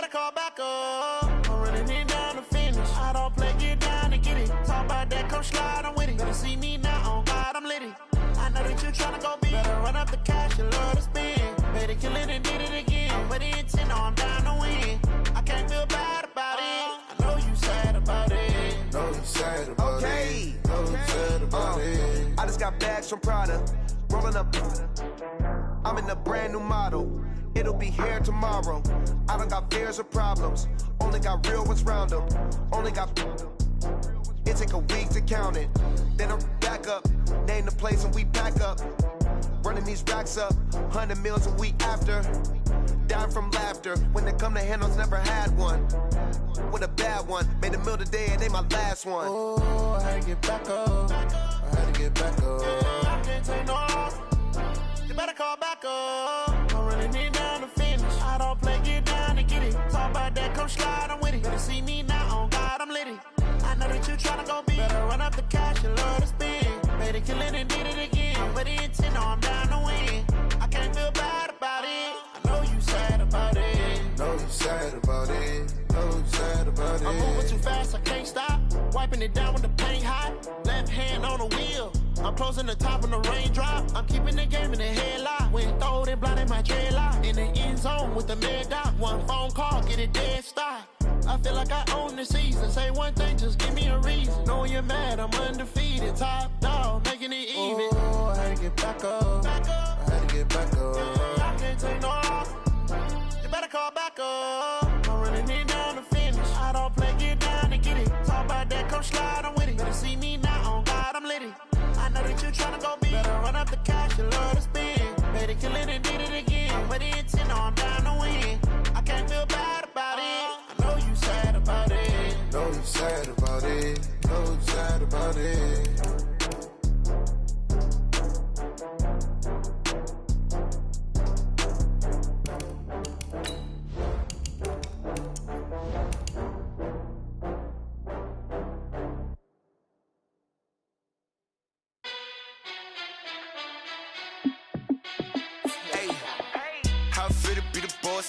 better call back up. I'm running it down to finish. I don't play, get down and get it. Talk about that, come slide, I'm with it. Better see me now, on God, I'm litty. I know that you tryna go big. Better run up the cash, you love to spend. Better kill it and did it again. But the intent, no, I'm down to win. I can't feel bad about it. I know you sad about it. Know you sad about it. Know you sad about it. I just got bags from Prada. Rolling up. I'm in a brand new model. It'll be here tomorrow. I don't got fears or problems. Only got real ones round them. Only got. It take a week to count it. Then I'm back up. Name the place and we pack up. Running these racks up. 100 meals a week after. Down from laughter. When they come to handles, never had one. With a bad one. Made a meal today and they my last one. Oh, I had to get back up. I had to get back up. I can't take no loss. You better call back up. I'm running it down to finish. I don't play, get down and get it. Talk about that, come slide, I'm with it. Better see me now, on God, I'm litty. I know that you tryna go big. Better run up the cash, you love to spend. Better kill it and did it again. But the intent, no, I'm down to win. I can't feel bad about it. I know you sad about it. Know you sad about it. Know you sad about it. I'm moving too fast, I can't stop. Wiping it down with the paint hot. Left hand on the wheel. I'm closing the top when the raindrop. I'm keeping the game in the headlock. When throwed and blinded my dreadlock. In the end zone with the mad dot. One phone call, get it dead stop. I feel like I own the season. Say one thing, just give me a reason. Knowing you're mad, I'm undefeated. Top dog, making it even. Oh, I had to get back up. I had to get back up. I can't take no loss. You better call back up. I'm running it down to finish. I don't play, get down and get it. Talk about that, come slide, I'm with it. Better see me now, on God, I'm litty. I know that you tryna go big. Better run up the cash, you love to spend. Better kill it and did it again. But the intent, no, I'm down to win. I can't feel bad about it. I know you sad about it. Know you sad about it. Know you sad about it.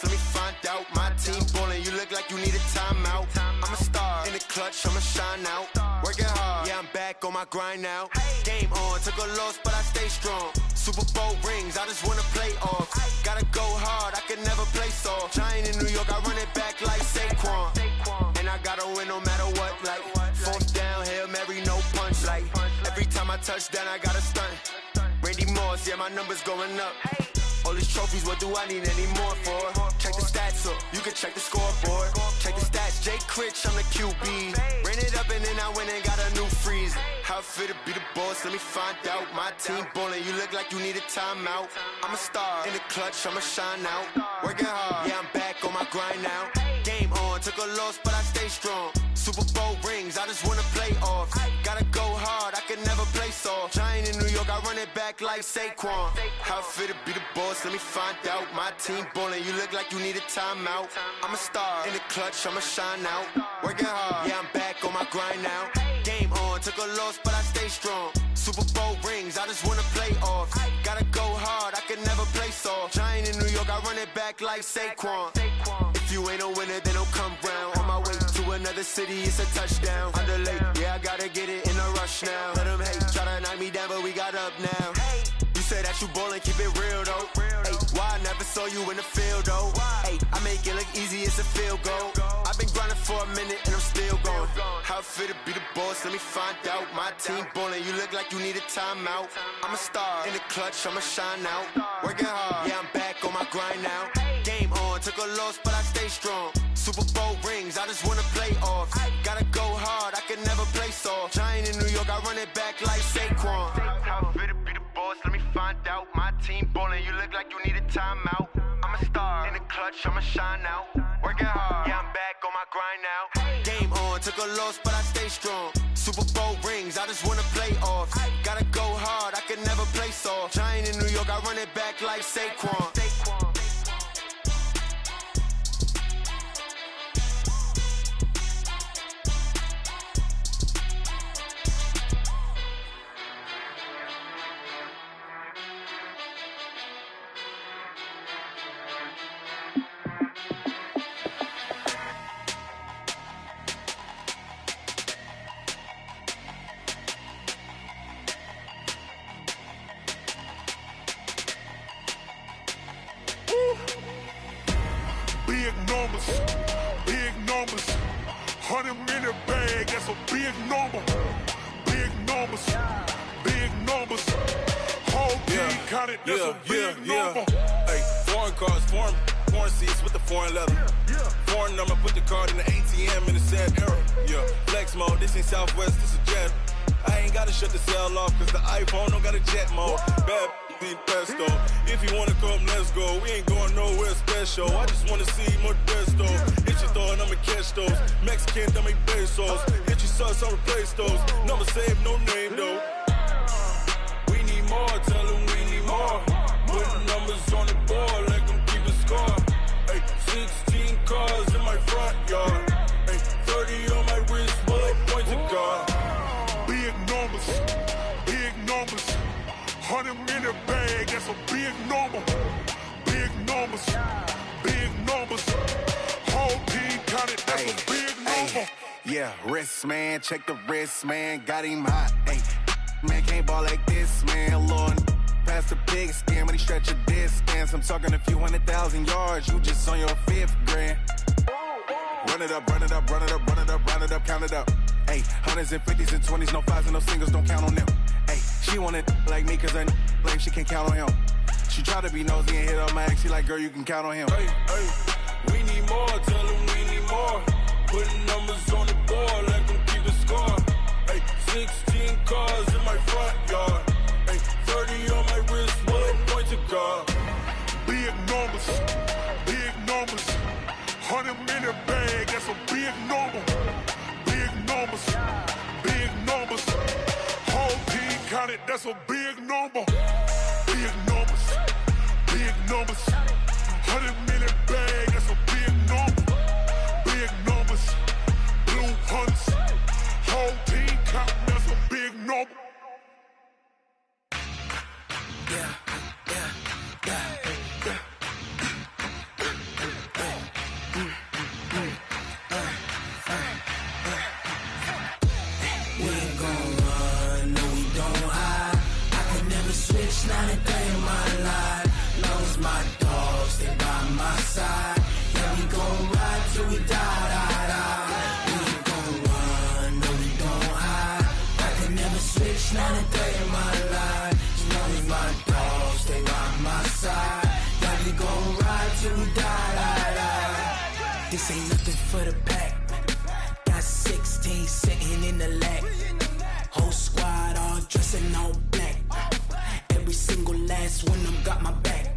Let me find out. My team ballin', you look like you need a timeout. I'm a star in the clutch, I'ma shine out. Working hard, yeah, I'm back on my grind now. Game on, took a loss, but I stay strong. Super Bowl rings, I just wanna play off. Gotta go hard, I can never play soft. Giant in New York, I run it back like Saquon. And I gotta win no matter what, like fourth down, Hail Mary, no punch. Like every time I touch down, I gotta stunt. Randy Moss, yeah, my numbers going up. All these trophies, what do I need any more for? Check the stats up, you can check the scoreboard. Check the stats, Jake Critch, I'm the QB. Ran it up and then I went and got a new freeze. How it feel to be the boss, let me find out. My team ballin', you look like you need a timeout. I'm a star in the clutch, I'ma shine out. Working hard, yeah, I'm back on my grind now. Game on, took a loss, but I stay strong. Super Bowl rings, I just wanna play off. Gotta go hard, I can never play soft. Giant in New York, I run it back like Saquon. How it feel to be the boss, let me find out. My team ballin', you look like you need a timeout. I'm a star in the clutch, I'ma shine out. Working hard, yeah, I'm back on my grind now. Game on, took a loss, but I stay strong. Super Bowl rings, I just wanna play off. Gotta go hard, I can never play soft. Giant in New York, I run it back like Saquon. If you ain't a winner, then don't come round. On my way to another city, it's a touchdown. Underlay, yeah, I gotta get it in a rush now. Let them hate, try to knock me down, but we got up now. You say that you ballin', keep it real though. Hey, why I never saw you in the field though? Hey, I make it look easy, it's a field goal. I've been grinding for a minute and I'm still going. How it feel to be the boss, let me find out. My team ballin', you look like you need a timeout. I'm a star in the clutch, I'ma shine out. Working hard, yeah, I'm back on my grind now. Game on, took a loss, but I stay strong. Super Bowl rings, I just wanna play off. Gotta go hard, I can never play soft. Giant in New York, I run it back like Saquon. How it feel to be the boss, let me find out. My team ballin', you look like you need a timeout. I'm a star in the clutch, I'ma shine out. Working hard, yeah, I'm back on my grind now. Game on, took a loss, but I stay strong. Super Bowl rings, I just wanna play off. Gotta go hard, I can never play soft. Giant in New York, I run it back like Saquon. numbers. 100 in the bag, that's a big number. Big numbers, big numbers. Whole team counted, that's a big number. Hey, foreign cars, foreign seats with the foreign leather. Foreign number, put the card in the ATM in the sad era. Yeah, flex mode, this ain't Southwest, this a jet. I ain't gotta shut the cell off, cause the iPhone don't got a jet mode. Bad ain't pesto. If you wanna come, let's go. We ain't going nowhere special. I just wanna see more Modesto. Hit your thought, I'ma catch those. Mexican, don't make pesos. Hit your sus, I'll replace those. Number saved, no name though. We need more, tell them we need more. Putting numbers on the board, like them keep a score. Hey, 16 cars in my front yard. Hey, 30 on my wrist, bullet point to God. Big numbers, big numbers. 100 in the bag, that's a big number. Big numbers, big numbers. Whole team counted, that's a big number. Yeah, wrist man, check the wrist man, got him hot. Ay, man can't ball like this, man. Lord, past the pig skin, but he stretch a distance. I'm talking a few 100,000 yards, you just on your 5th grand. Run it up, run it up, run it up, run it up, round it up, count it up. Ay, 100s and 50s and 20s, no 5s and no singles, don't count on them. Ay, she want it like me, cause her like she can't count on him. She try to be nosy and hit on my ex, she like, girl, you can count on him. Hey, hey, we need more, tell them we need more. Putting numbers on the board, like them keep a score. Hey, 16 cars in my front yard. Hey, 30 on my wrist, bullet point to God. Big numbers, big numbers. 100 in the bag, that's a big number. Big numbers, big numbers. Whole team counted, that's a big number. Big numbers, big numbers. 100 in the bag, that's a big number. Big numbers, blue hunts. Whole team counting, that's a big number. Yeah. Not a day in my life. Long as my dogs, they by my side. Yeah, we gon' ride till we die. We ain't gon' run, no, we don't hide. I can never switch, not a day in my life. As long as my dogs, they by my side. Yeah, we gon' ride till we die. This ain't nothing for the pack. Got 16 sitting in the lap. Whole squad all dressing all black. Every single last one of them got my back.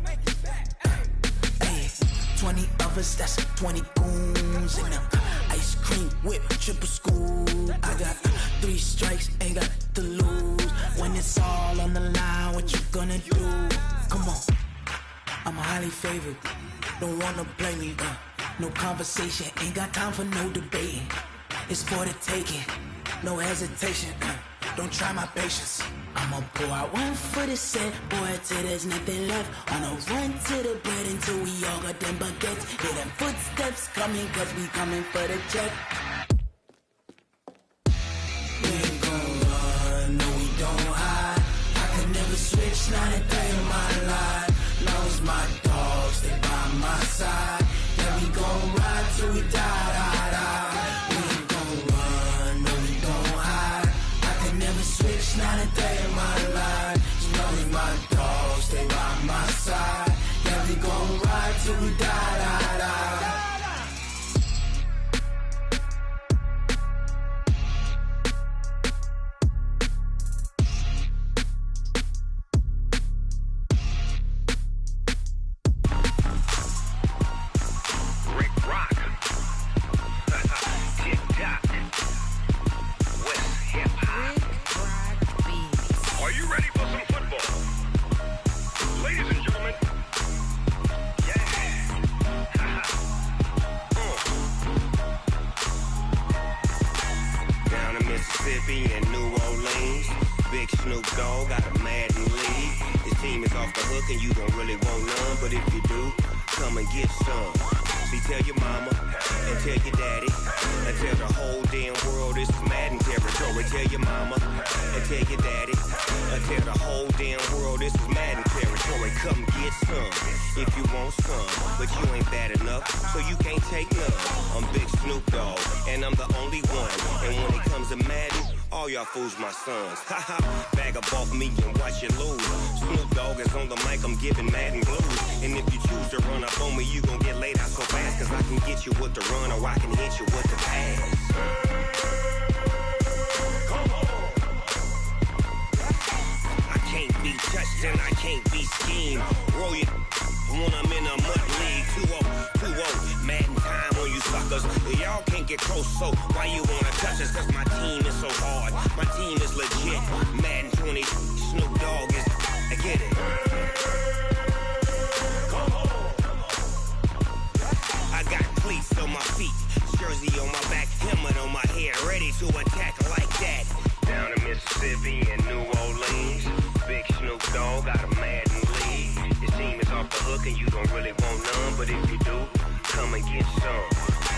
Ay, 20 of us, that's 20 goons in them. Ice cream whip, triple school. I got 3 strikes, ain't got to lose. When it's all on the line, what you gonna do? Come on, I'm highly favored. Don't wanna blame me, no conversation, ain't got time for no debating. It's for the taking, no hesitation. Don't try my patience. I'ma pour out one for the set, boy, till there's nothing left. On a run to the bread until we all got them baguettes. Hear them footsteps coming, cause we coming for the check. We ain't gon' run, no, we don't hide. I can never switch, not a day in my life. Long as my dogs, they by my side. Yeah, we gon' ride till we die. We ain't gon' run, no, we don't hide. I can never switch, not a day in my life. As long as my dogs, stay by my side. Yeah, we gon' ride till we die. And you don't really want none, but if you do, come and get some. See, tell your mama and tell your daddy and tell the whole damn world this is Madden territory. Tell your mama and tell your daddy and tell the whole damn world this is Madden territory. Come get some if you want some, but you ain't bad enough, so you can't take none. I'm Big Snoop Dogg, and I'm the only one. And when it comes to Madden, all y'all fools my sons. Haha, bag up off me and watch you lose. Snoop Dogg is on the mic, I'm giving Madden blues. And if you choose to run up on me, you gon' get laid out so fast, cause I can get you with the run or I can hit you with the pass. Come on. I can't be touched and I can't be schemed. Roll it when I'm in a mud league. 2-0, Madden time on you suckers. Y'all can't get close, so why you wanna touch us? Cause my team is so hard, my team is legit. Madden 20, Snoop Dogg is, I get it. Come on. I got cleats on my feet, jersey on my back, helmet on my head, ready to attack like that. Down in Mississippi and New Orleans, Big Snoop Dogg got a Madden league. Your team is off the hook and you don't really want none, but if you do, come and get some.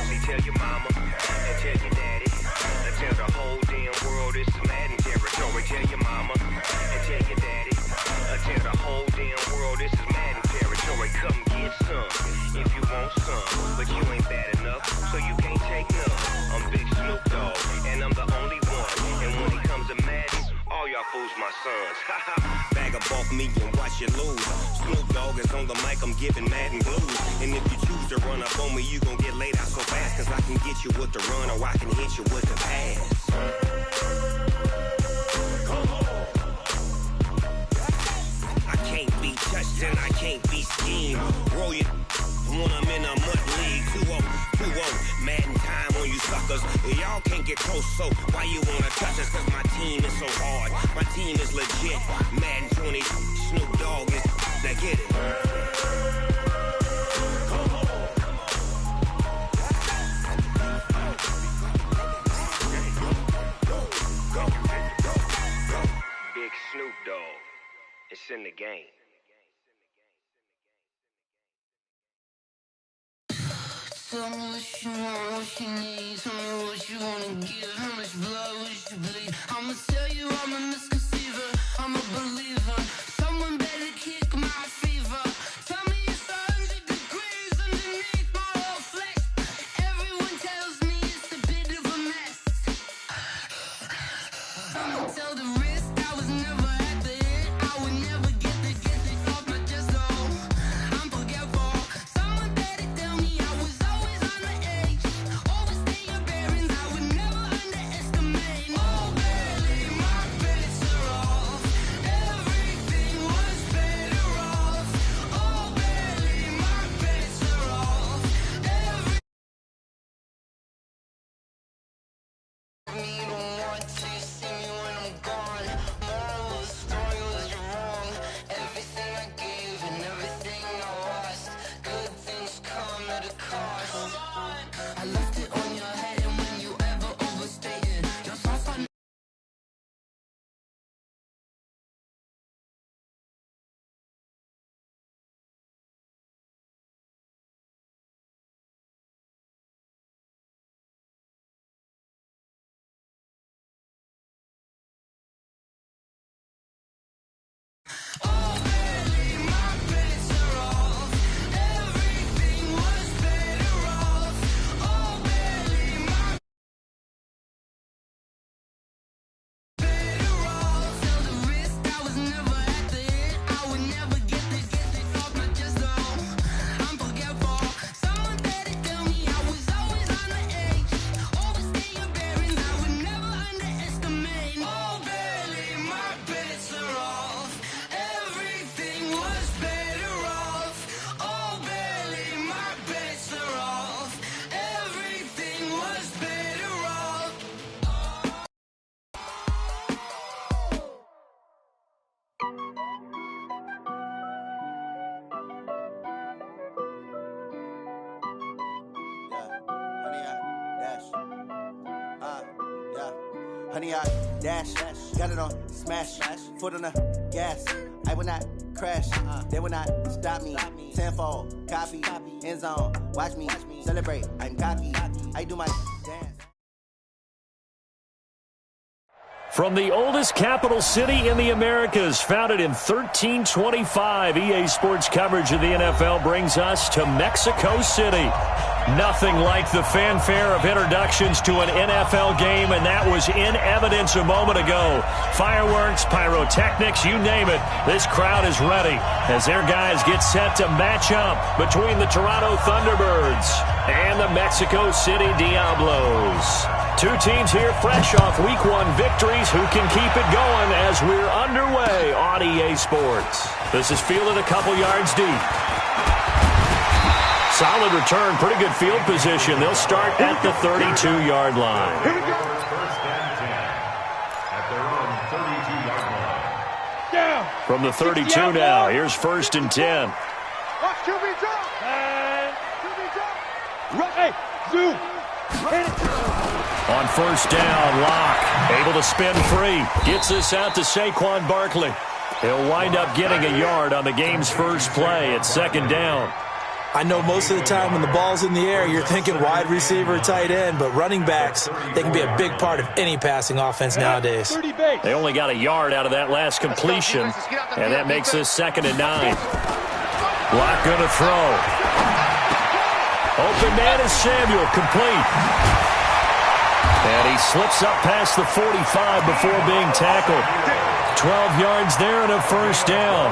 See, tell your mama and tell your daddy and tell the whole damn world this is Madden territory. Tell your mama and tell your daddy and tell the whole damn world this is Madden territory. Come get some if you want some, but you ain't bad enough, so you can't take none. I'm Big Snoop Dogg, and I'm the only one. And when it comes to Madden, all y'all fools my sons. Bag up off me and watch you lose. Snoop Dogg is on the mic, I'm giving Madden blues. And if you choose to run up on me, you gon' get laid out so fast, cause I can get you with the run or I can hit you with the pass. Come on. I can't be touched and I can't be schemed. Roll it when I'm in a mud league. 2-0, Madden time on you suckers. Y'all can't get close, so why you wanna touch us? Cause my team is so hard, my team is legit. Madden 20, Snoop Dogg is, now get it. Come on. Go. Big Snoop Dogg, it's in the game. Tell me what you want, what you need. Tell me what you wanna give. How much blood would you bleed? I'ma tell you I'm a misconceiver, I'm a believer. Someone better kick my fever. Tell me it's 100 degrees underneath my whole flesh. Everyone tells me it's a bit of a mess. I'ma tell the risk I was never at the end. I would never get it off my chest though. I'm forgetful. Someone better tell me I was always on the edge. Overstay your bearings, I would never underestimate. Oh, barely, my bets are off. Everything was better off. Oh, barely, my bets are off. Me don't want to see me when I'm gone. Moral of the story was you're wrong. Everything I gave and everything I lost. Good things come at a cost. I left it on your head, and when you ever overstay it, your thoughts are oh, barely, my bets are off. Everything was better off. Oh, barely, my better off. Tell the risk I was never at the end. I would never get it off my chest though. I'm forgetful. Someone better tell me I was always on the edge. Overstay your bearings, I would never underestimate. Oh, barely, my bets are off. Everything was better off. Oh, barely, my bets are off. Everything was better off. Honey, I dash, got it on smash, foot on the gas. I will not crash, they will not stop me. Tenfold, copy, end zone. Watch me celebrate. I'm cocky. I do my dance. From the oldest capital city in the Americas, founded in 1325, EA Sports coverage of the NFL brings us to Mexico City. Nothing like the fanfare of introductions to an NFL game, and that was in evidence a moment ago. Fireworks, pyrotechnics, you name it. This crowd is ready as their guys get set to match up between the Toronto Thunderbirds and the Mexico City Diablos. Two teams here fresh off Week 1 victories who can keep it going as we're underway on EA Sports. This is fielded a couple yards deep. Solid return, pretty good field position. They'll start at the 32-yard line. Here we go. First and 10 at their own 32-yard line. Down. From the 32 now, here's first and 10. Watch QB drop. And QB drop. Right. Zoom. On first down, Locke able to spin free. Gets this out to Saquon Barkley. He'll wind up getting a yard on the game's first play at second down. I know most of the time when the ball's in the air, you're thinking wide receiver, tight end, but running backs, they can be a big part of any passing offense nowadays. They only got a yard out of that last completion, and that makes this 2nd and 9. Locke going to throw. Open man is Samuel, complete. And he slips up past the 45 before being tackled. 12 yards there and a first down.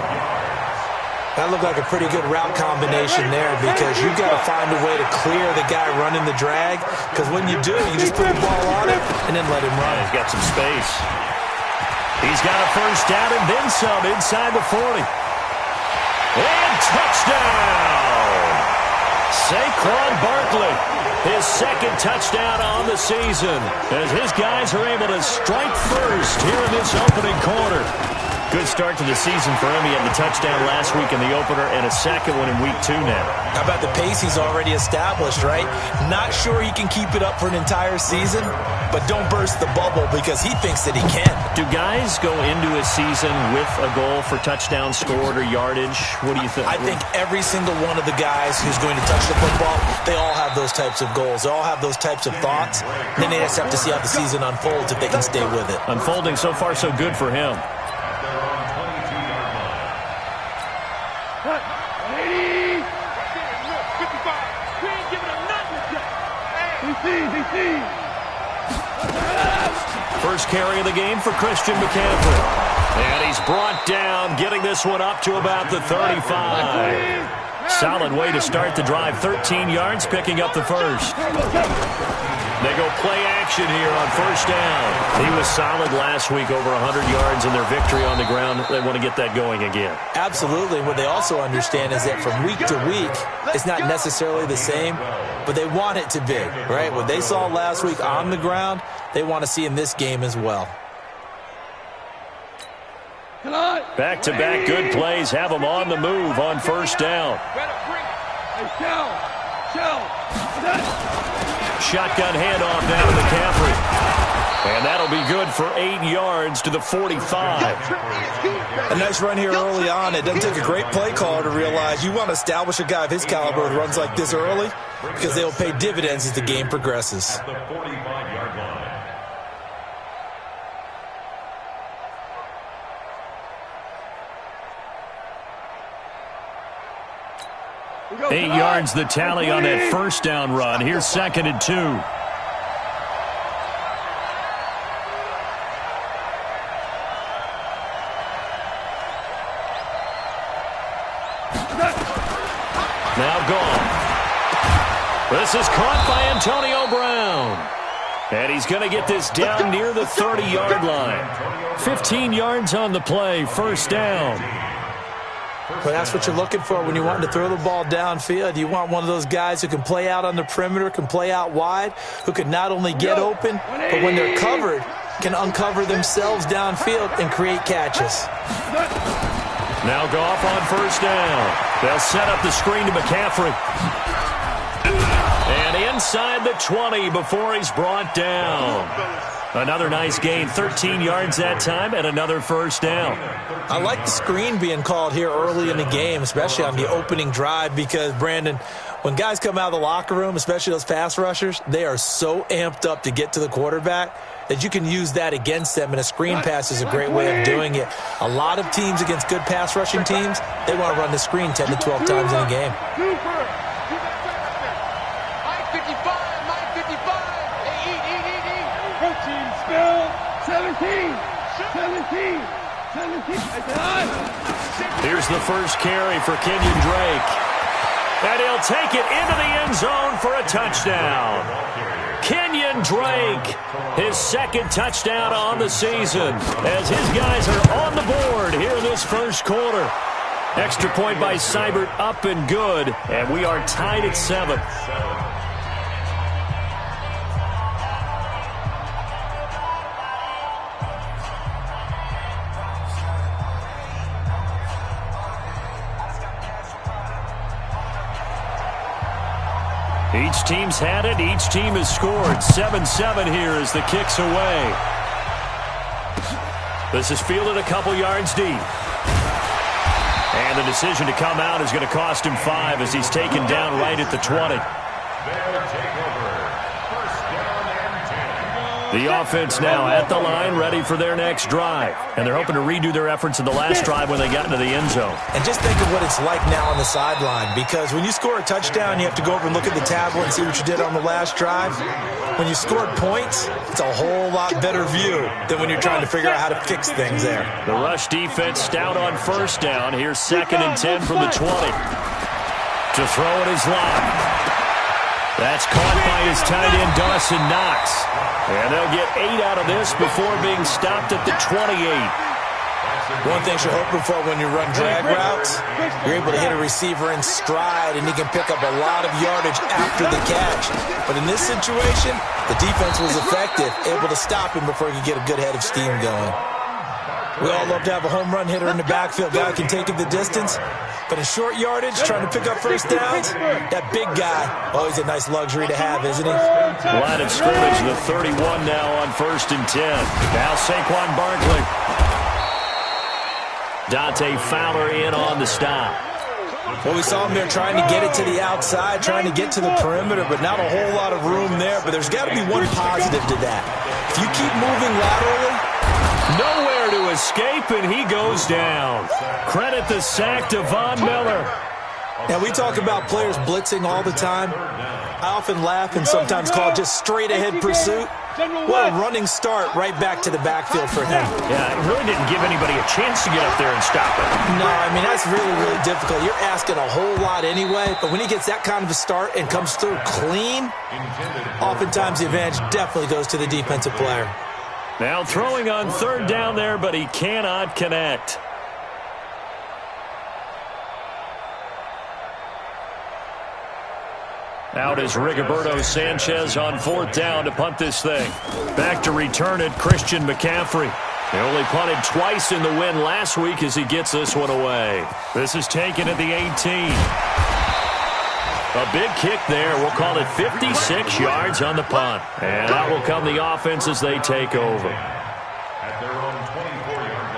That looked like a pretty good route combination there because you've got to find a way to clear the guy running the drag, because when you do, you just put the ball on him and then let him run. He's got some space. He's got a first down and then some inside the 40. And touchdown! Saquon Barkley, his 2nd touchdown on the season as his guys are able to strike first here in this opening quarter. Good start to the season for him. He had the touchdown last week in the opener and a second one in Week 2 now. How about the pace he's already established, right? Not sure he can keep it up for an entire season, but don't burst the bubble because he thinks that he can. Do guys go into a season with a goal for touchdown scored or yardage? What do you think? I think every single one of the guys who's going to touch the football, they all have those types of goals. They all have those types of thoughts. Then they just have to see how the season unfolds if they can stay with it. Unfolding so far so good for him. First carry of the game for Christian McCaffrey. And he's brought down, getting this one up to about the 35. Solid way to start the drive. 13 yards, picking up the first. They go play action here on first down. He was solid last week, over 100 yards in their victory on the ground. They want to get that going again. Absolutely. What they also understand is that from week to week, it's not necessarily the same, but they want it to be, right? What they saw last week on the ground, they want to see in this game as well. Back-to-back good plays have them on the move on first down. Shotgun handoff now to McCaffrey. And that'll be good for 8 yards to the 45. A nice run here early on. It doesn't take a great play caller to realize you want to establish a guy of his caliber who runs like this early because they'll pay dividends as the game progresses. At the 45-yard line. 8 yards the tally on that first down run. Here's 2nd and 2. Now gone. This is caught by Antonio Brown. And he's going to get this down near the 30-yard line. 15 yards on the play, first down. But that's what you're looking for when you want to throw the ball downfield. You want one of those guys who can play out on the perimeter, can play out wide, who can not only get open, but when they're covered, can uncover themselves downfield and create catches. Now Goff on first down. They'll set up the screen to McCaffrey. And inside the 20 before he's brought down. Another nice gain, 13 yards that time, and another first down. I like the screen being called here early in the game, especially on the opening drive, because, Brandon, When guys come out of the locker room, especially those pass rushers, they are so amped up to get to the quarterback that you can use that against them, and a screen pass is a great way of doing it. A lot of teams against good pass rushing teams, they want to run the screen 10 to 12 times in a game. Here's the first carry for Kenyon Drake. And he'll take it into the end zone for a touchdown. Kenyon Drake, his second touchdown on the season, as his guys are on the board here in this first quarter. Extra point by Seibert, up and good, and we are tied at 7. Each team's had it. Each team has scored. 7-7 here as the kick's away. This is fielded a couple yards deep. And the decision to come out is going to cost him 5 as he's taken down right at the 20. The offense now at the line, ready for their next drive. And they're hoping to redo their efforts in the last drive when they got into the end zone. And just think of what it's like now on the sideline, because when you score a touchdown, you have to go over and look at the tablet and see what you did on the last drive. When you scored points, it's a whole lot better view than when you're trying to figure out how to fix things there. The rush defense stout on first down. Here's 2nd and 10 from the 20. To throw it is Locke. That's caught by his tight end, Dawson Knox. And they'll get 8 out of this before being stopped at the 28. One thing you're hoping for when you run drag routes, you're able to hit a receiver in stride, and he can pick up a lot of yardage after the catch. But in this situation, the defense was effective, able to stop him before he could get a good head of steam going. We all love to have a home run hitter in the backfield, guy who can take it the distance. But in short yardage, trying to pick up first downs, that big guy, always a nice luxury to have, isn't he? Line of scrimmage, the 31 now on 1st and 10. Now Saquon Barkley. Dante Fowler in on the stop. Well, we saw him there trying to get it to the outside, trying to get to the perimeter, but not a whole lot of room there. But there's got to be one positive to that. If you keep moving laterally, nowhere to escape, and he goes down. Credit the sack to Von Miller. Now, we talk about players blitzing all the time. I often laugh and sometimes call it just straight-ahead pursuit. What a running start right back to the backfield for him. Yeah, it really didn't give anybody a chance to get up there and stop it. No, I mean, that's really, really difficult. You're asking a whole lot anyway, but when he gets that kind of a start and comes through clean, oftentimes the advantage definitely goes to the defensive player. Now throwing on 3rd down there, but he cannot connect. Out is Rigoberto Sanchez on 4th down to punt this thing. Back to return it, Christian McCaffrey. He only punted twice in the win last week as he gets this one away. This is taken at the 18. A big kick there. We'll call it 56 yards on the punt. And out will come the offense as they take over. At their own 24-yard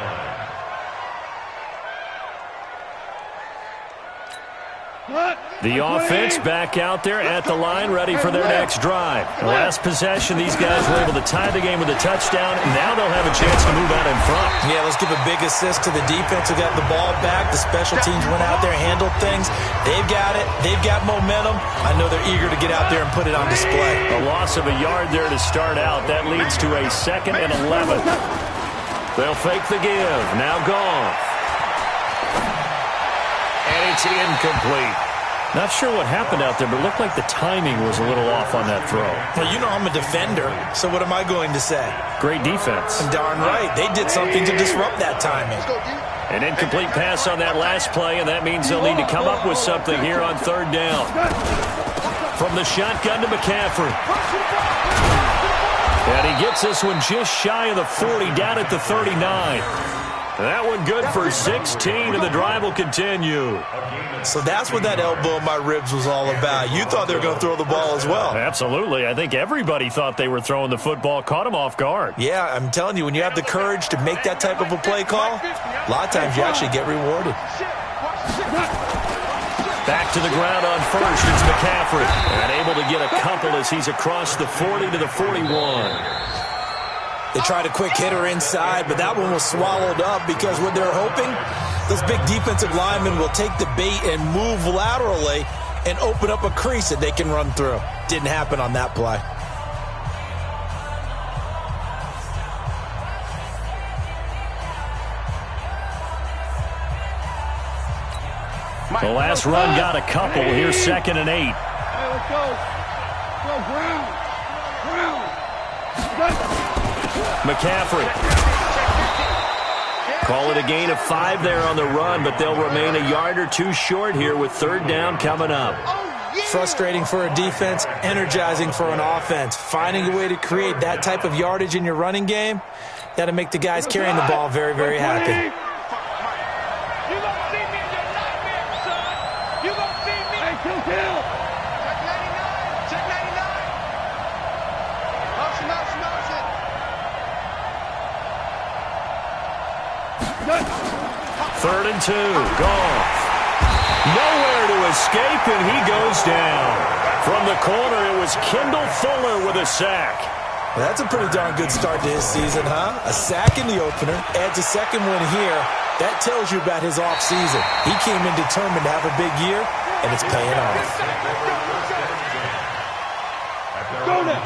line. The offense back out there at the line, ready for their next drive. The last possession, these guys were able to tie the game with a touchdown, and now they'll have a chance to move out in front. Yeah, let's give a big assist to the defense who got the ball back. The special teams went out there, handled things. They've got it. They've got momentum. I know they're eager to get out there and put it on display. A loss of a yard there to start out. That leads to a 2nd and 11. They'll fake the give. Now Goff. And it's incomplete. Not sure what happened out there, but it looked like the timing was a little off on that throw. Well, you know I'm a defender, so what am I going to say? Great defense. Darn right. They did something to disrupt that timing. An incomplete pass on that last play, and that means they'll need to come up with something here on 3rd down. From the shotgun to McCaffrey. And he gets this one just shy of the 40, down at the 39. That one good for 16, and the drive will continue. So that's what that elbow in my ribs was all about. You thought they were going to throw the ball as well. Absolutely. I think everybody thought they were throwing the football, caught them off guard. Yeah, I'm telling you, when you have the courage to make that type of a play call, a lot of times you actually get rewarded. Back to the ground on first. It's McCaffrey. And able to get a couple as he's across the 40 to the 41. They tried a quick hitter inside, but that one was swallowed up because what they're hoping, those big defensive linemen will take the bait and move laterally and open up a crease that they can run through. Didn't happen on that play. The last run got a couple. Here's 2nd and 8. Hey, let's go. Go, ground. McCaffrey. Call it a gain of 5 there on the run, but they'll remain a yard or 2 short here with 3rd down coming up. Frustrating for a defense, energizing for an offense. Finding a way to create that type of yardage in your running game, got to make the guys carrying the ball very, very happy. Third and 2. Goff. Nowhere to escape, and he goes down. From the corner, it was Kendall Fuller with a sack. Well, that's a pretty darn good start to his season, huh? A sack in the opener, adds a second one here. That tells you about his offseason. He came in determined to have a big year, and it's paying off.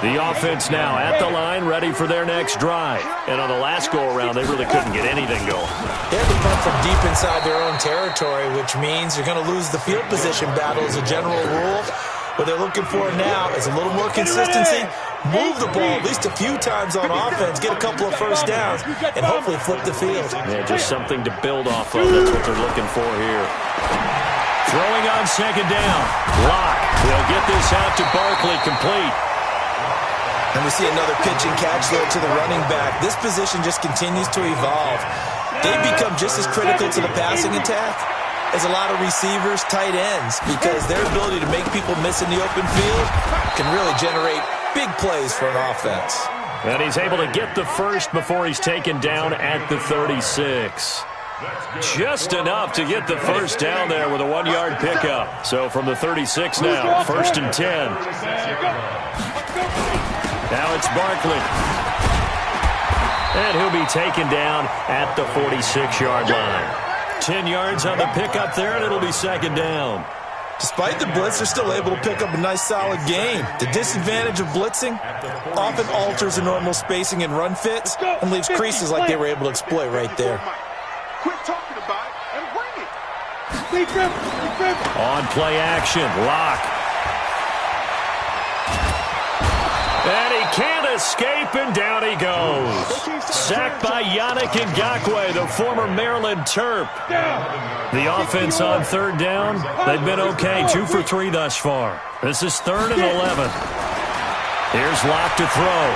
The offense now at the line, ready for their next drive. And on the last go-around, they really couldn't get anything going. They had to punt from deep inside their own territory, which means you're going to lose the field position battle as a general rule. What they're looking for now is a little more consistency, move the ball at least a few times on offense, get a couple of first downs, and hopefully flip the field. Yeah, just something to build off of. That's what they're looking for here. Throwing on 2nd down. Lock. They'll get this out to Barkley, complete. And we see another pitch and catch there to the running back. This position just continues to evolve. They become just as critical to the passing attack as a lot of receivers, tight ends, because their ability to make people miss in the open field can really generate big plays for an offense. And he's able to get the first before he's taken down at the 36. Just enough to get the first down there with a 1-yard pickup. So from the 36 now, 1st and 10. Now it's Barkley. And he'll be taken down at the 46-yard line. 10 yards on the pickup there, and it'll be 2nd down. Despite the blitz, they're still able to pick up a nice, solid gain. The disadvantage of blitzing often alters the normal spacing and run fits and leaves creases like they were able to exploit right there. Quit talking about it and bring it. On play action, Lock. And he can't escape, and down he goes. Sacked by Yannick Ngakoue, the former Maryland Terp. The offense on 3rd down, they've been okay, 2 for 3 thus far. This is 3rd and 11. Here's Lock to throw.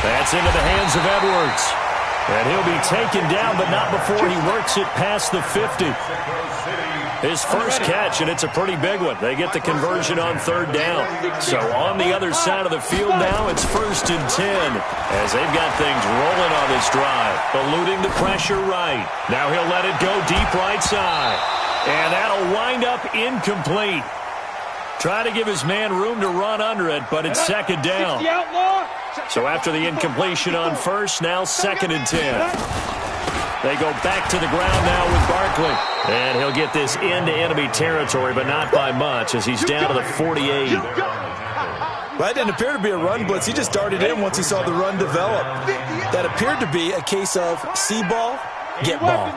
That's into the hands of Edwards. And he'll be taken down, but not before he works it past the 50. His first catch, and it's a pretty big one. They get the conversion on 3rd down. So on the other side of the field now, it's 1st and 10 as they've got things rolling on this drive. Eluding the pressure right. Now he'll let it go deep right side. And that'll wind up incomplete. Try to give his man room to run under it, but it's 2nd down. So after the incompletion on 1st, now 2nd and 10. They go back to the ground now with Barkley. And he'll get this into enemy territory, but not by much as he's down to the 48. Well, that didn't appear to be a run blitz. He just darted in once he saw the run develop. That appeared to be a case of see ball, get ball.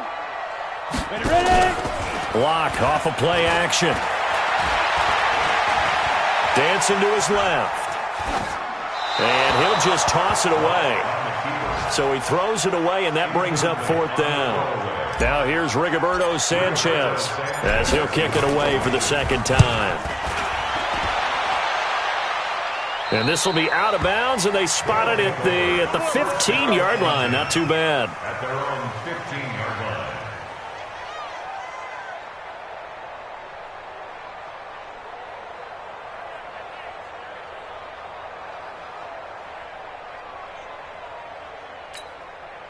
Lock off a play action. Dancing to his left. And he'll just toss it away. So he throws it away, and that brings up 4th down. Now here's Rigoberto Sanchez as he'll kick it away for the 2nd time. And this will be out of bounds, and they spot it at the 15-yard line. Not too bad. At their own 15-yard line.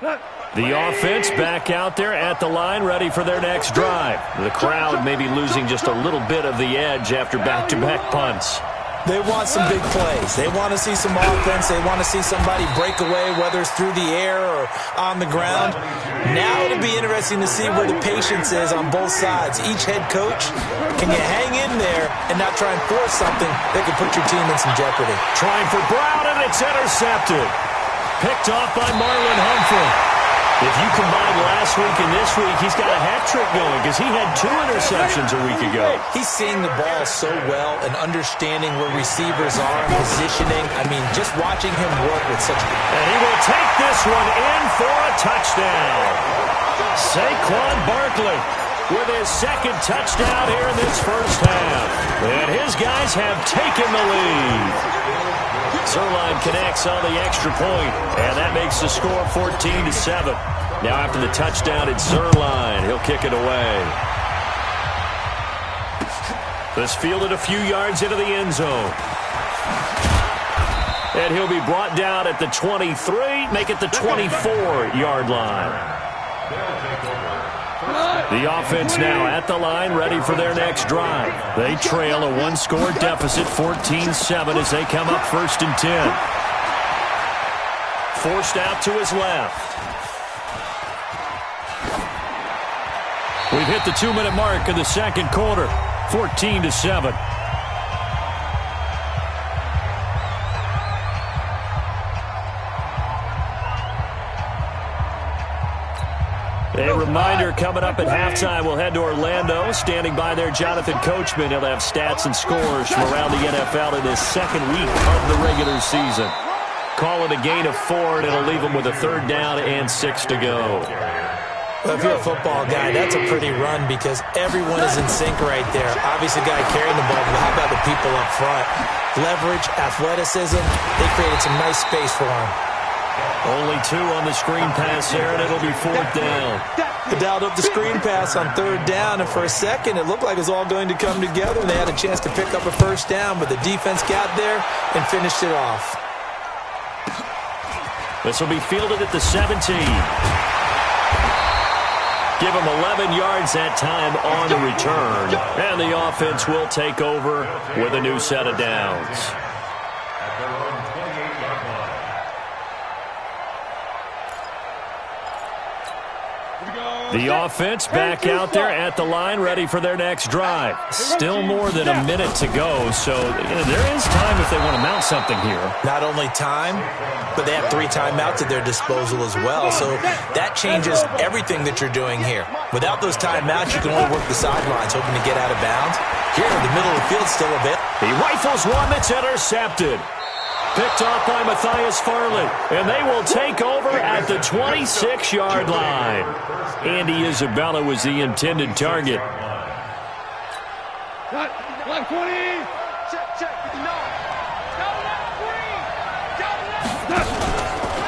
The offense back out there at the line, ready for their next drive. The crowd may be losing just a little bit of the edge after back-to-back punts. They want some big plays. They want to see some offense. They want to see somebody break away, whether it's through the air or on the ground. Now it'll be interesting to see where the patience is on both sides. Each head coach, can you hang in there and not try and force something that could put your team in some jeopardy? Trying for Brown, and it's intercepted. Picked off by Marlon Humphrey. If you combine last week and this week, he's got a hat trick going because he had 2 interceptions a week ago. He's seeing the ball so well and understanding where receivers are and positioning. I mean, just watching him work with such... And he will take this one in for a touchdown. Saquon Barkley with his second touchdown here in this first half. And his guys have taken the lead. Zerline connects on the extra point, and that makes the score 14-7. Now after the touchdown, it's Zerline. He'll kick it away. This fielded a few yards into the end zone. And he'll be brought down at the 23, make it the 24-yard line. The offense now at the line, ready for their next drive. They trail a 1-score deficit, 14-7, as they come up 1st and 10. Forced out to his left. We've hit the 2-minute mark of the second quarter, 14-7. A reminder, coming up at halftime, we'll head to Orlando. Standing by there, Jonathan Coachman. He'll have stats and scores from around the NFL in his second week of the regular season. Call it a gain of 4, and it'll leave him with a 3rd down and 6 to go. Well, if you're a football guy, that's a pretty run because everyone is in sync right there. Obviously, the guy carrying the ball, but how about the people up front? Leverage, athleticism, they created some nice space for him. Only 2 on the screen pass there, and it'll be 4th down. They dialed up the screen pass on 3rd down, and for a second, it looked like it was all going to come together, and they had a chance to pick up a 1st down, but the defense got there and finished it off. This will be fielded at the 17. Give him 11 yards that time on the return, and the offense will take over with a new set of downs. The offense back out there at the line, ready for their next drive. Still more than a minute to go, so there is time if they want to mount something here. Not only time, but they have 3 timeouts at their disposal as well, so that changes everything that you're doing here. Without those timeouts, you can only work the sidelines, hoping to get out of bounds. Here in the middle of the field, still a bit. He rifles one that's intercepted. Picked off by Matthias Farley, and they will take over at the 26-yard line. Andy Isabella was the intended target. Left 20. Check.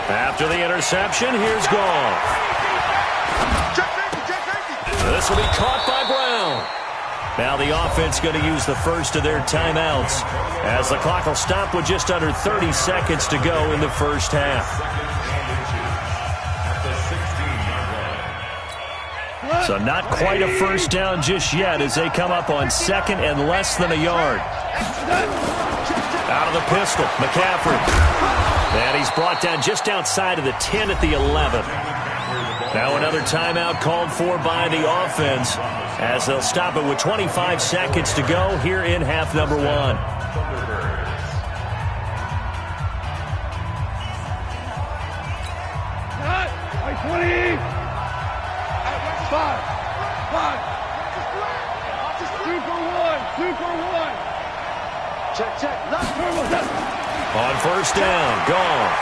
After the interception, here's Goff. This will be caught by Brown. Now the offense going to use the first of their timeouts as the clock will stop with just under 30 seconds to go in the first half. So not quite a first down just yet as they come up on 2nd and less than a yard. Out of the pistol, McCaffrey. And he's brought down just outside of the 10 at the 11. Now another timeout called for by the offense as they'll stop it with 25 seconds to go here in half number 1. Cut! 20! 5. 2 for 1. Check. On 1st down, Goff.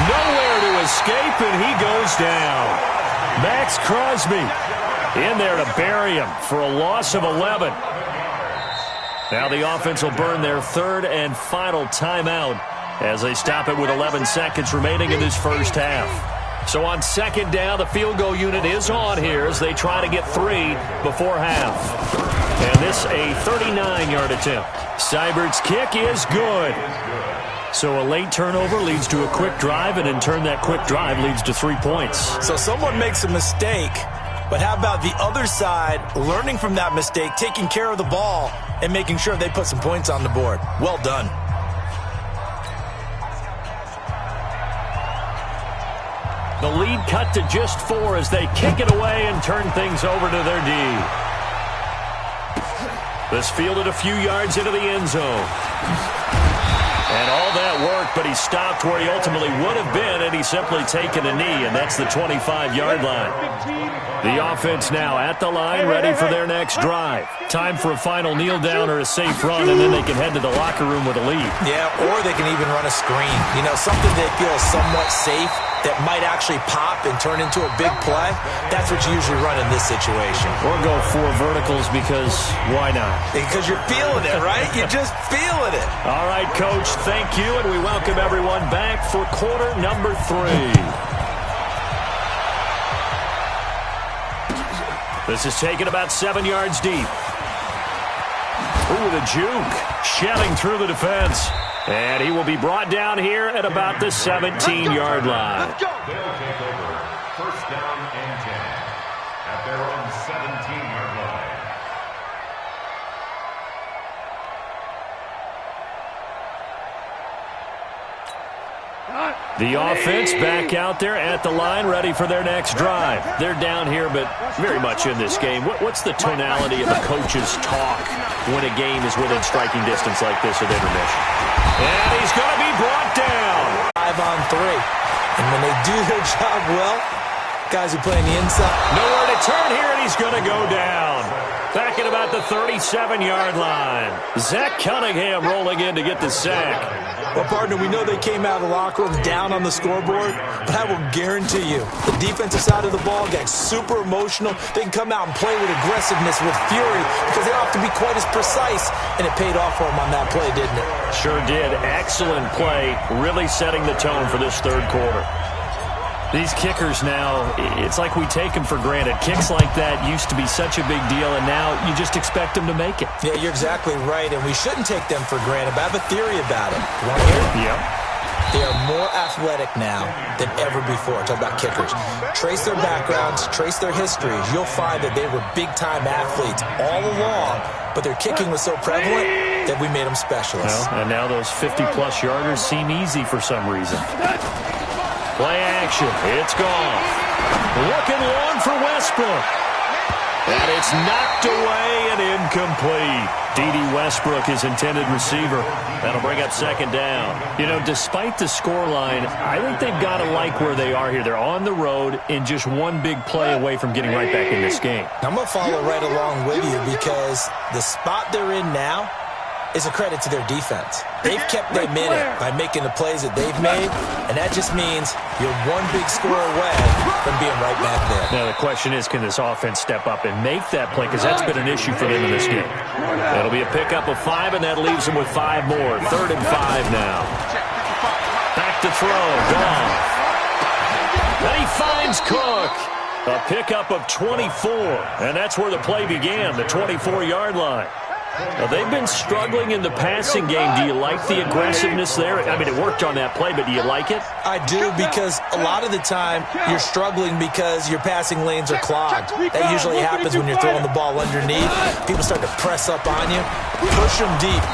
Nowhere to escape, and he goes down. Max Crosby in there to bury him for a loss of 11. Now the offense will burn their 3rd and final timeout as they stop it with 11 seconds remaining in this first half. So on 2nd down, the field goal unit is on here as they try to get 3 before half. And this a 39-yard attempt. Seibert's kick is good. So a late turnover leads to a quick drive, and in turn that quick drive leads to 3 points. So someone makes a mistake, but how about the other side learning from that mistake, taking care of the ball, and making sure they put some points on the board? Well done. The lead cut to just 4 as they kick it away and turn things over to their D. This fielded a few yards into the end zone. And all that work, but he stopped where he ultimately would have been, and he's simply taken a knee, and that's the 25-yard line. The offense now at the line, ready for their next drive. Time for a final kneel down or a safe run, and then they can head to the locker room with a lead. Yeah, or they can even run a screen. You know, something they feel is somewhat safe that might actually pop and turn into a big play. That's what you usually run in this situation. Or go 4 verticals because why not? Because you're feeling it, right? You're just feeling it. All right, Coach, thank you, and we welcome everyone back for quarter number 3. This is taken about 7 yards deep. Ooh, the juke. Shelling through the defense. And he will be brought down here at about the 17-yard line. They'll take over first down and 10 at their own 17-yard line. The offense back out there at the line, ready for their next drive. They're down here, but very much in this game. What's the tonality of the coach's talk when a game is within striking distance like this at intermission? And he's going to be brought down. 5 on 3. And when they do their job well, guys who play on the inside. Nowhere to turn here, and he's going to go down. Back at about the 37-yard line. Zach Cunningham rolling in to get the sack. Well, partner, we know they came out of the locker room down on the scoreboard, but I will guarantee you the defensive side of the ball got super emotional. They can come out and play with aggressiveness, with fury, because they don't have to be quite as precise, and it paid off for them on that play, didn't it? Sure did. Excellent play, really setting the tone for this third quarter. These kickers now, it's like we take them for granted. Kicks like that used to be such a big deal, and now you just expect them to make it. Yeah, you're exactly right, and we shouldn't take them for granted, but I have a theory about it. You want to hear it? Yep. They are more athletic now than ever before. Talk about kickers. Trace their backgrounds, trace their histories. You'll find that they were big-time athletes all along, but their kicking was so prevalent that we made them specialists. Well, and now those 50-plus yarders seem easy for some reason. Play action. It's gone. Looking long for Westbrook. And it's knocked away and incomplete. D.D. Westbrook, his intended receiver. That'll bring up second down. You know, despite the scoreline, I think they've got to like where they are here. They're on the road and just one big play away from getting right back in this game. I'm going to follow right along with you because the spot they're in now is a credit to their defense. They've kept them in it by making the plays that they've made, and that just means you're one big score away from being right back there. Now the question is, can this offense step up and make that play? Because that's been an issue for them in this game. That'll be a pickup of 5, and that leaves them with 5 more. 3rd and 5 now. Back to throw. Gone. And he finds Cook. A pickup of 24, and that's where the play began, the 24-yard line. Now, they've been struggling in the passing game. Do you like the aggressiveness there? I mean, it worked on that play, but do you like it? I do, because a lot of the time you're struggling because your passing lanes are clogged. That usually happens when you're throwing the ball underneath. People start to press up on you. Push them deep.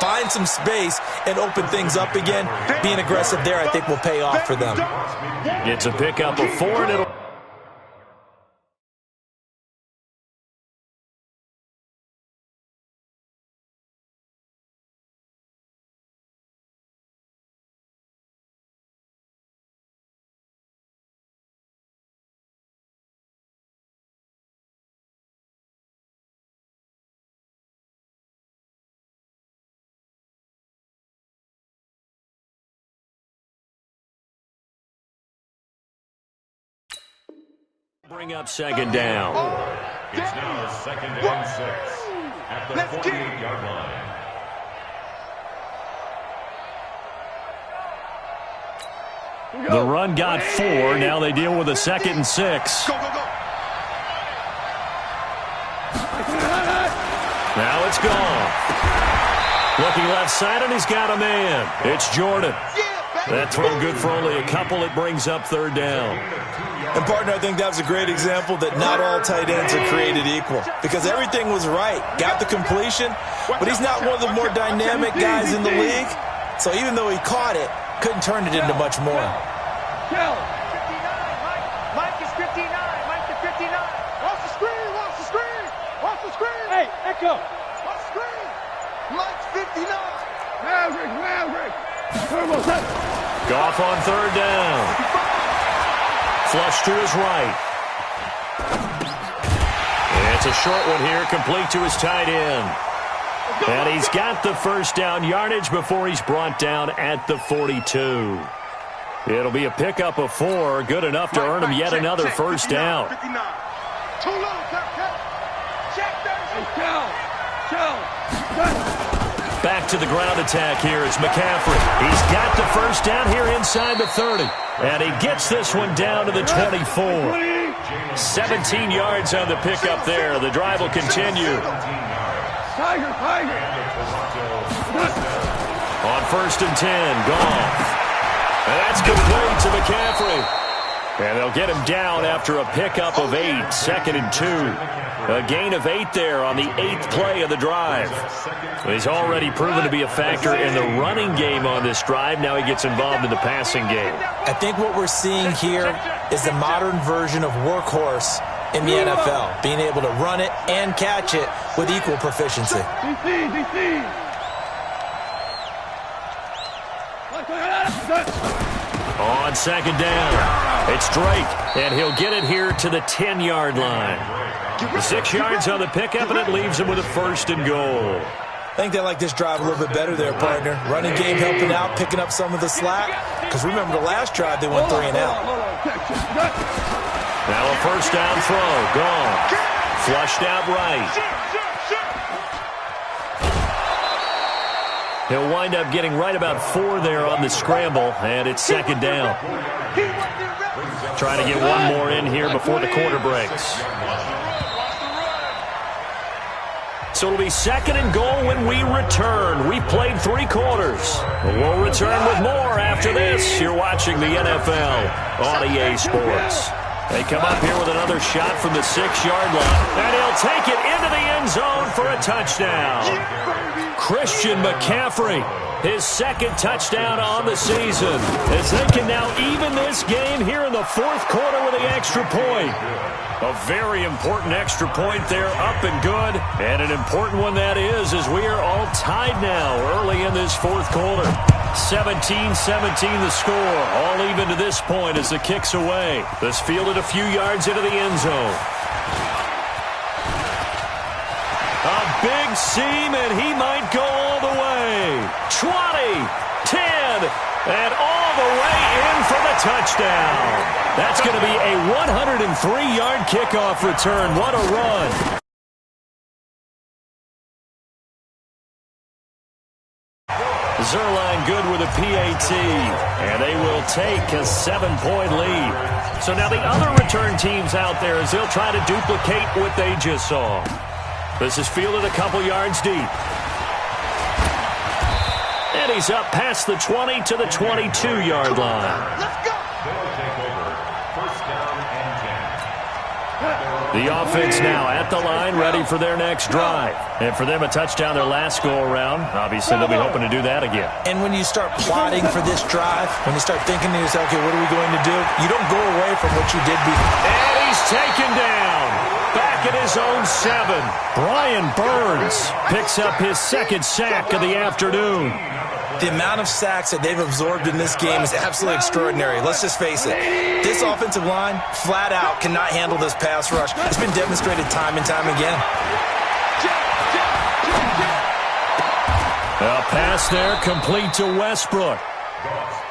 Find some space and open things up again. Being aggressive there, I think, will pay off for them. It's a pickup of 4, and it'll... bring up second down. It's now 2nd and 6 at the 48-yard line. The run got 4. Now they deal with a 2nd and 6. Now it's gone. Looking left side, and he's got a man. It's Jordan. That throw good for only a couple. It brings up third down. And, partner, I think that was a great example that not all tight ends are created equal because everything was right. Got the completion, but he's not one of the more dynamic guys in the league. So even though he caught it, couldn't turn it into much more. Mike is 59. Mike is 59. Watch the screen. Watch the screen. Watch the screen. Hey, Echo. Watch the screen. Mike's 59. Maverick. Goff on third down. Flush to his right. It's a short one here, complete to his tight end. And he's got the first down yardage before he's brought down at the 42. It'll be a pickup of 4, good enough to earn him yet another first down. Too low, check Back to the ground attack here. It's McCaffrey. He's got the first down here inside the 30. And he gets this one down to the 24. 17 yards on the pickup there. The drive will continue. On first and 10, Goff. And that's complete to McCaffrey. And they'll get him down after a pickup of 8, 2nd and 2. A gain of 8 there on the 8th play of the drive. He's already proven to be a factor in the running game on this drive. Now he gets involved in the passing game. I think what we're seeing here is the modern version of workhorse in the NFL, being able to run it and catch it with equal proficiency. On second down, it's Drake, and he'll get it here to the 10-yard line. 6 yards on the pickup, and it leaves him with a first and goal. I think they like this drive a little bit better there, partner. Running game helping out, picking up some of the slack. Because remember the last drive, they went 3 and out. Now a first down throw, gone. Flushed out right. He'll wind up getting right about 4 there on the scramble, and it's second down. Trying to get one more in here before the quarter breaks. So it'll be second and goal when we return. We've played 3 quarters. We'll return with more after this. You're watching the NFL on EA Sports. They come up here with another shot from the 6-yard line. And he'll take it into the end zone for a touchdown. Christian McCaffrey, his 2nd touchdown on the season, as they can now even this game here in the 4th quarter with the extra point. A very important extra point there, up and good. And an important one that is, as we are all tied now early in this 4th quarter. 17-17 the score, all even to this point as the kick's away. This fielded a few yards into the end zone. A big seam, and he might go all the way. 20, 10, and all the way in for the touchdown. That's going to be a 103-yard kickoff return. What a run. Zerline good with a PAT, and they will take a 7-point lead. So now the other return teams out there as they'll try to duplicate what they just saw. This is fielded a couple yards deep. And he's up past the 20 to the 22-yard line. Let's go. The offense now at the line, ready for their next drive. And for them, a touchdown their last go-around. Obviously, they'll be hoping to do that again. And when you start plotting for this drive, when you start thinking to yourself, okay, what are we going to do? You don't go away from what you did before. And he's taken down. Back at his own 7. Brian Burns picks up his 2nd sack of the afternoon. The amount of sacks that they've absorbed in this game is absolutely extraordinary. Let's just face it. This offensive line, flat out, cannot handle this pass rush. It's been demonstrated time and time again. A pass there complete to Westbrook.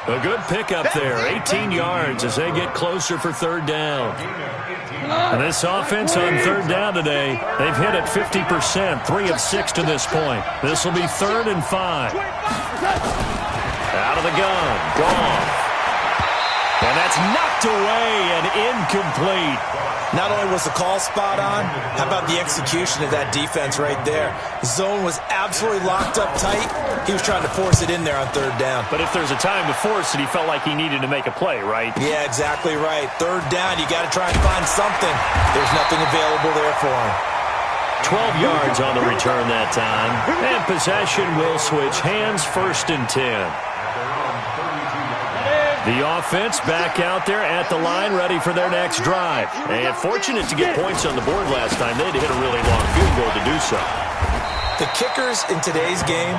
A good pickup there, 18 yards as they get closer for 3rd down. And this offense on 3rd down today, they've hit it 50%, 3 of 6 to this point. This will be 3rd and 5. Out of the gun, Goff. And that's knocked away and incomplete. Not only was the call spot on, how about the execution of that defense right there? Zone was absolutely locked up tight. He was trying to force it in there on third down. But if there's a time to force it, he felt like he needed to make a play, right? Yeah, exactly right. Third down, you got to try and find something. There's nothing available there for him. 12 yards on the return that time. And possession will switch hands, 1st and 10. The offense back out there at the line, ready for their next drive. And fortunate to get points on the board last time. They had to hit a really long field goal to do so. The kickers in today's game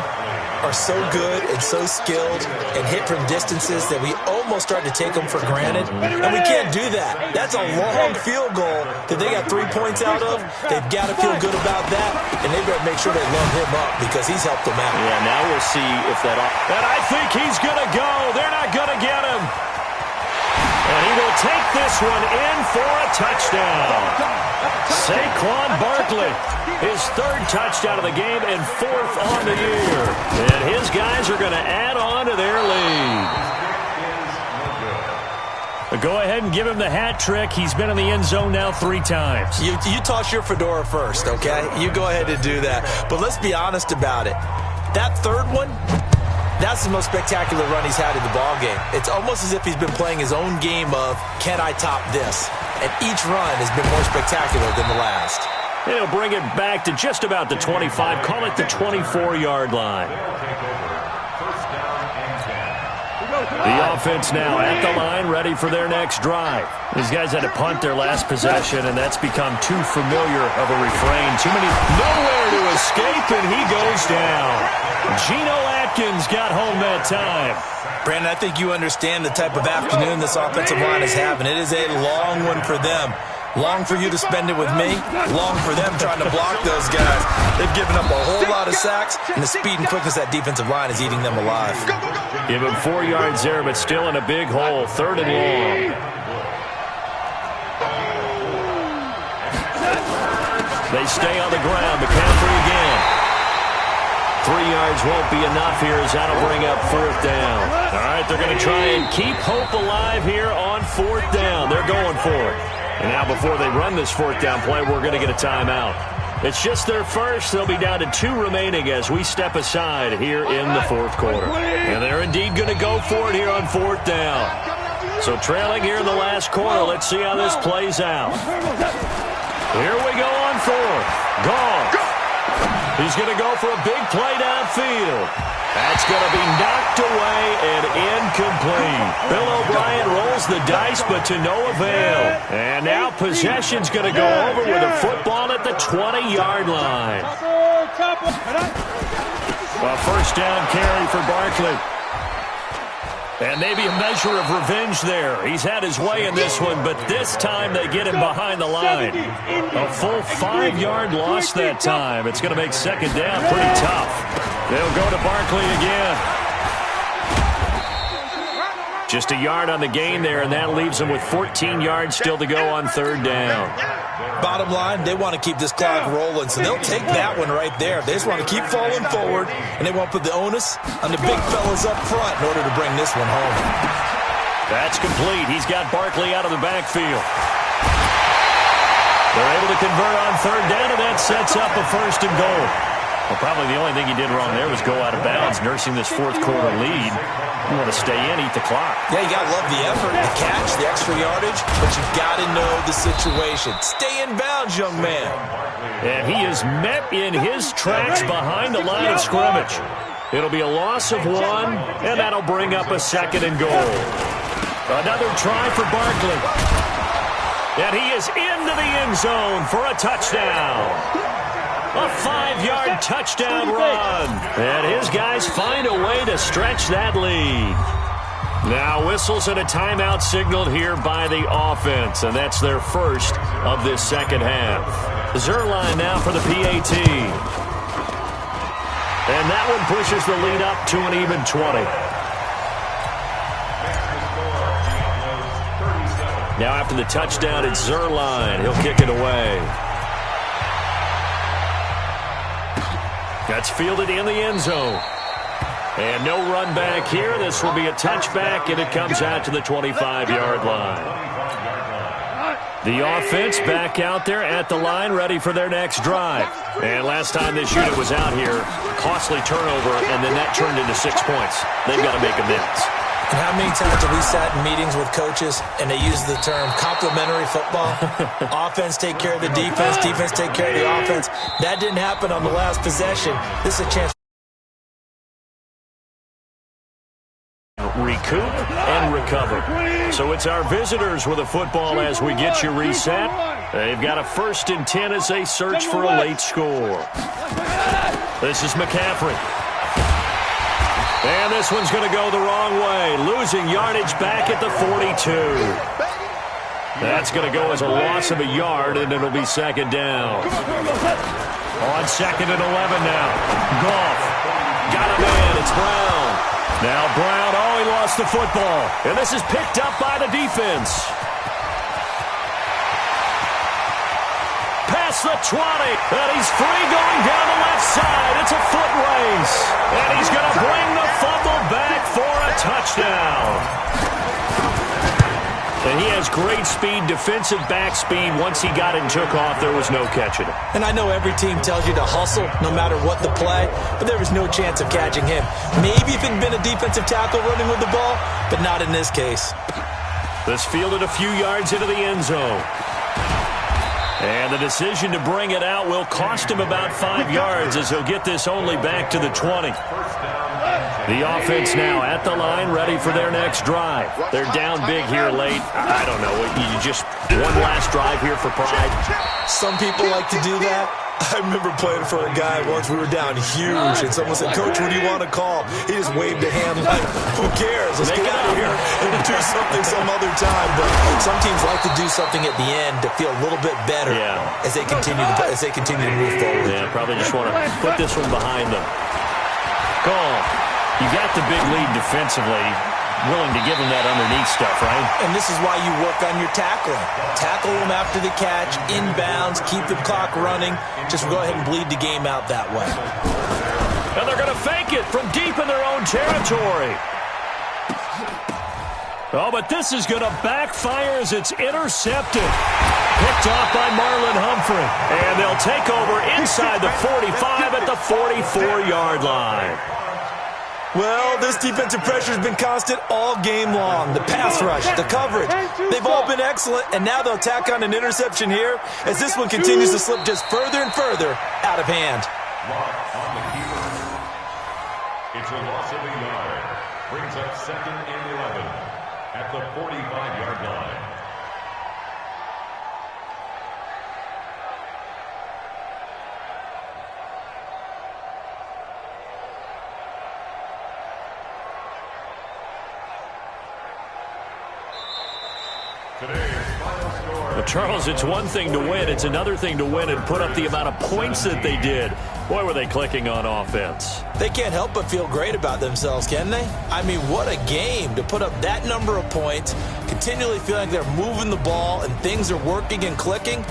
are so good and so skilled and hit from distances that we almost start to take them for granted. And we can't do that. That's a long field goal that they got 3 points out of. They've got to feel good about that, and they better make sure they load him up because he's helped them out. Yeah, now we'll see if that... And I think he's going to go. They're not going to get him. And he will take this one in for a touchdown. Saquon Barkley, his 3rd touchdown of the game and 4th on the year. And his guys are going to add on to their lead. Go ahead and give him the hat trick. He's been in the end zone now 3 times. You toss your fedora first, okay? You go ahead and do that. But let's be honest about it. That 3rd one, that's the most spectacular run he's had in the ballgame. It's almost as if he's been playing his own game of, can I top this? And each run has been more spectacular than the last. And he'll bring it back to just about the 25. Call it the 24-yard line. The offense now at the line, ready for their next drive. These guys had to punt their last possession, and that's become too familiar of a refrain. Too many, nowhere to escape, and he goes down. Geno Atkins got home that time. Brandon, I think you understand the type of afternoon this offensive line is having. It is a long one for them. Long for you to spend it with me. Long for them trying to block those guys. They've given up a whole lot of sacks, and the speed and quickness of that defensive line is eating them alive. Give him 4 yards there, but still in a big hole. 3rd and long. They stay on the ground. McCaffrey again. 3 yards won't be enough here as that'll bring up 4th down. All right, they're going to try and keep hope alive here on 4th down. They're going for it. And now before they run this 4th down play, we're going to get a timeout. It's just their first. They'll be down to 2 remaining as we step aside here in the 4th quarter. And they're indeed going to go for it here on 4th down. So trailing here in the last quarter. Let's see how this plays out. Here we go on 4th. Gone. He's going to go for a big play downfield. That's going to be knocked away and incomplete. Bill O'Brien rolls the dice, but to no avail. And now possession's going to go over with a football at the 20-yard line. A 1st down carry for Barkley. And maybe a measure of revenge there. He's had his way in this one, but this time they get him behind the line. A full 5-yard loss that time. It's going to make 2nd down pretty tough. They'll go to Barkley again. Just a yard on the gain there, and that leaves them with 14 yards still to go on 3rd down. Bottom line, they want to keep this clock rolling, so they'll take that one right there. They just want to keep falling forward, and they won't put the onus on the big fellas up front in order to bring this one home. That's complete. He's got Barkley out of the backfield. They're able to convert on 3rd down, and that sets up a 1st and goal. Well, probably the only thing he did wrong there was go out of bounds, nursing this 4th quarter lead. You want to stay in, eat the clock. Yeah, you got to love the effort, the catch, the extra yardage, but you got to know the situation. Stay in bounds, young man. And he is met in his tracks behind the line of scrimmage. It'll be a loss of 1, and that'll bring up a 2nd and goal. Another try for Barkley. And he is into the end zone for a touchdown. A 5-yard touchdown run. And his guys find a way to stretch that lead. Now whistles and a timeout signaled here by the offense. And that's their first of this 2nd half. Zerline now for the PAT. And that one pushes the lead up to an even 20. Now after the touchdown, it's Zerline. He'll kick it away. That's fielded in the end zone. And no run back here. This will be a touchback, and it comes out to the 25-yard line. The offense back out there at the line, ready for their next drive. And last time this unit was out here, costly turnover, and the net turned into 6 points. They've got to make amends. And how many times have we sat in meetings with coaches and they use the term complementary football? Offense take care of the defense, defense take care of the offense. That didn't happen on the last possession. This is a chance. Recoup and recover. So it's our visitors with a football as we get you reset. They've got a 1st and 10 as they search for a late score. This is McCaffrey. And this one's going to go the wrong way, losing yardage back at the 42. That's going to go as a loss of a yard, and it'll be 2nd down. On 2nd and 11 now. Goff. Got a man. It's Brown. Now Brown, he lost the football. And this is picked up by the defense. Past the 20. And he's free going down the left side. It's a foot race. And he's going to bring the fumble back for a touchdown. And he has great speed, defensive back speed. Once he got it and took off, there was no catching him. And I know every team tells you to hustle no matter what the play, but there was no chance of catching him. Maybe if it had been a defensive tackle running with the ball, but not in this case. This fielded a few yards into the end zone. And the decision to bring it out will cost him about 5 yards as he'll get this only back to the 20. The offense now at the line, ready for their next drive. They're down big here late. I don't know. You just one last drive here for pride. Some people like to do that. I remember playing for a guy once. We were down huge, and someone said, "Coach, what do you want to call?" He just waved a hand like, "Who cares? Let's get out of here and do something some other time." But some teams like to do something at the end to feel a little bit better as they continue to move forward. Yeah, probably just want to put this one behind them. Goal. You got the big lead defensively, willing to give them that underneath stuff, right? And this is why you work on your tackling. Tackle them after the catch, inbounds, keep the clock running. Just go ahead and bleed the game out that way. And they're going to fake it from deep in their own territory. Oh, but this is going to backfire as it's intercepted. Picked off by Marlon Humphrey. And they'll take over inside the 45 at the 44-yard line. Well, this defensive pressure has been constant all game long. The pass rush, the coverage, they've all been excellent, and now they'll tack on an interception here as this one continues to slip just further and further out of hand. It's a loss of a yard. Brings up 2nd and 11 at the 45-yard line. Well, Charles, it's one thing to win. It's another thing to win and put up the amount of points that they did. Boy, were they clicking on offense. They can't help but feel great about themselves, can they? I mean, what a game to put up that number of points, continually feeling like they're moving the ball and things are working and clicking.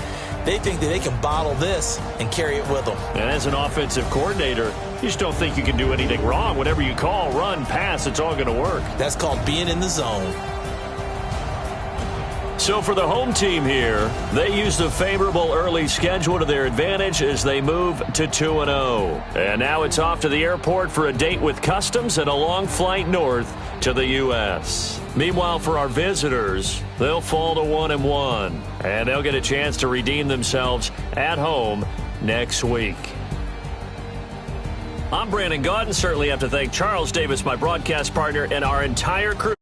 They think that they can bottle this and carry it with them. And as an offensive coordinator, you just don't think you can do anything wrong. Whatever you call, run, pass, it's all going to work. That's called being in the zone. So for the home team here, they use the favorable early schedule to their advantage as they move to 2-0. And now it's off to the airport for a date with customs and a long flight north to the U.S. Meanwhile, for our visitors, they'll fall to 1-1, and they'll get a chance to redeem themselves at home next week. I'm Brandon Gaudin. Certainly have to thank Charles Davis, my broadcast partner, and our entire crew.